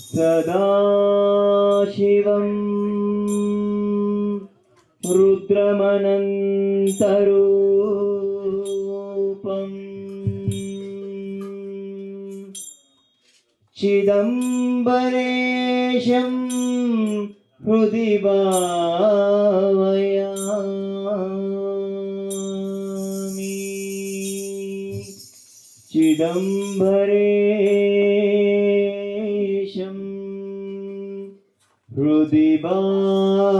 सदाशिवं रुद्रमनन्तरूपं चिदंबरेशं हृदि भावयामि। चिदंबरेशं हृदि भावयामि।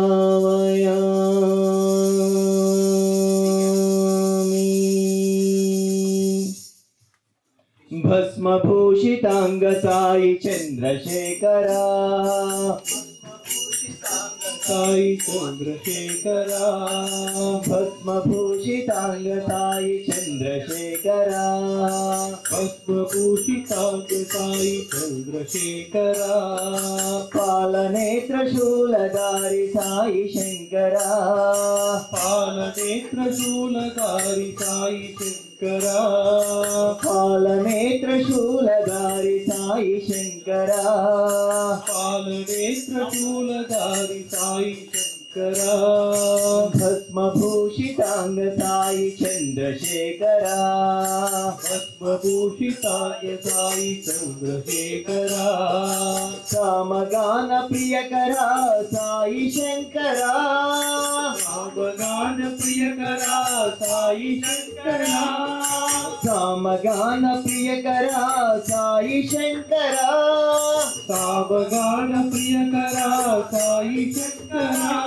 भस्मभूषितांग साई चंद्रशेखरा, साई चंद्रशेखरा, भस्मभूषितांग साई चंद्रशेखरा, भस्मभूषितांग साई चंद्रशेखरा, पालनेत्र शूलधारी साई शंकरा, पालनेत्र शूलधारी साई शंकरा, पालनेत्र शूलधारी साई शंकरा, पालनेत्र शूलधारी साई शंकरा, भस्मभूषितांग साई चंद्रशेखरा, भस्मभूषितांग साई चंद्रशेखरा, सामगान प्रियकरा साई शंकरा, सामगान प्रियकरा साई शंकरा, सामगान प्रियकरा साई शंकरा, सामगान प्रियकरा साई शंकरा,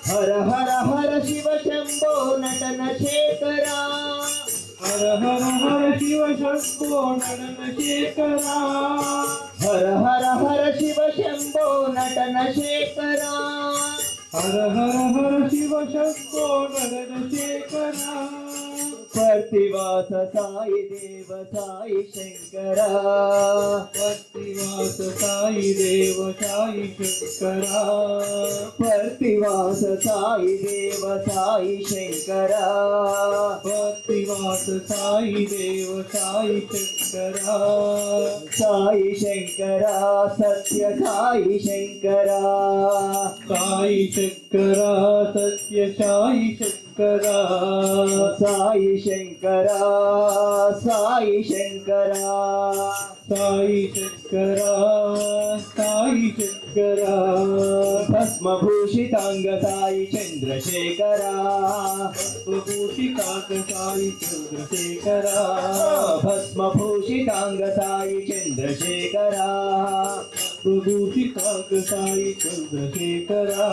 हर हर हर शिव शंभो नटन शेखरा, हर हर हर शिव शंभो नटन शेखरा, हर हर हर शिव शंभो नटन शेखरा, हर हर हर शिव शंभो नटन शेखरा, प्रतिवास साई देव साई शंकरा, प्रतिवास साई देव साई शंकरा, प्रतिवास साई देव साई शंकरा, प्रतिवास साई देव साई शंकरा, साई शंकरा सत्य साई शंकरा, साई शंकरा सत्य साई शंकरा, साई शंकरा साई शंकरा, साई शंकरा साई शंकरा, भस्मभूषितांग साई चंद्रशेखरा, भस्मभूषितांग साई चंद्रशेखरा, भस्मभूषितांग साई चंद्रशेखरा, भस्मभूषितांग साई चंद्रशेखरा,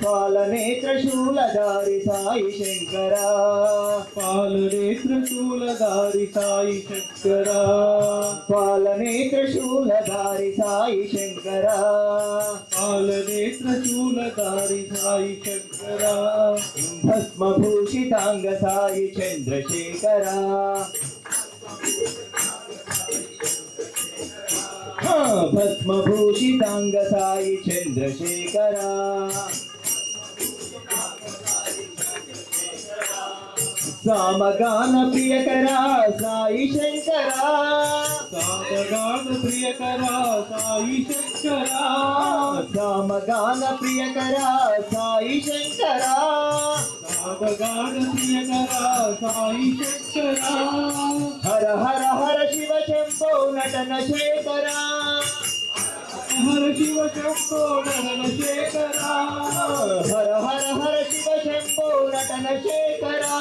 पालनेत्र शूलधारी साई शंकरा, पालनेत्र शूलधारी साई शंकरा, पालनेत्र शूलधारी साई शंकरा, पालनेत्र शूलधारी साई शंकरा, भस्मभूषितांग साई चंद्रशेखरा, भस्मभूषितांग साई चंद्रशेखरा, सामगान प्रियकरा साई शंकरा, सामगान प्रियकरा साई शंकरा, सामगान प्रियकरा साई शंकरा, सामगान प्रियकरा साई शंकरा, हर हर हर शिव शंभो नटन शेखरा, हर शिव शंभो नटन शेखरा, हर हर हर शिव शंभो नटन शेखरा,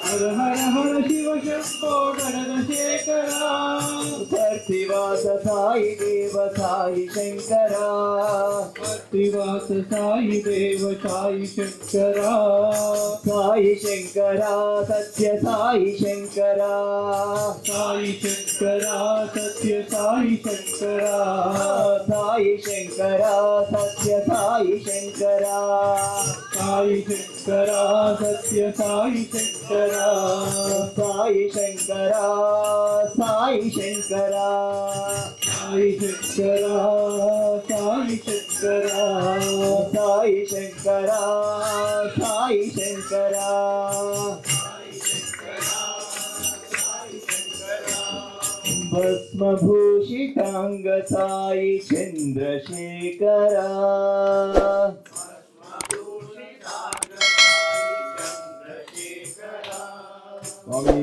हर हर हर शिव शंभो नटन शेखरा, प्रतिवास साई देव साई शंकरा, प्रतिवास साई देव साई शंकरा, साई शंकरा सत्य साई शंकरा, साई शंकरा सत्य साई शंकरा, साई शंकरा सत्य साई शंकरा, साई शंकरा सत्य साई शंकरा, साई शंकरा साई शंकरा, साई शंकरा साई शंकरा, साई शंकरा साई शंकरा, భస్మభూషితాంగ సాయి చంద్రశేఖరా స్వామి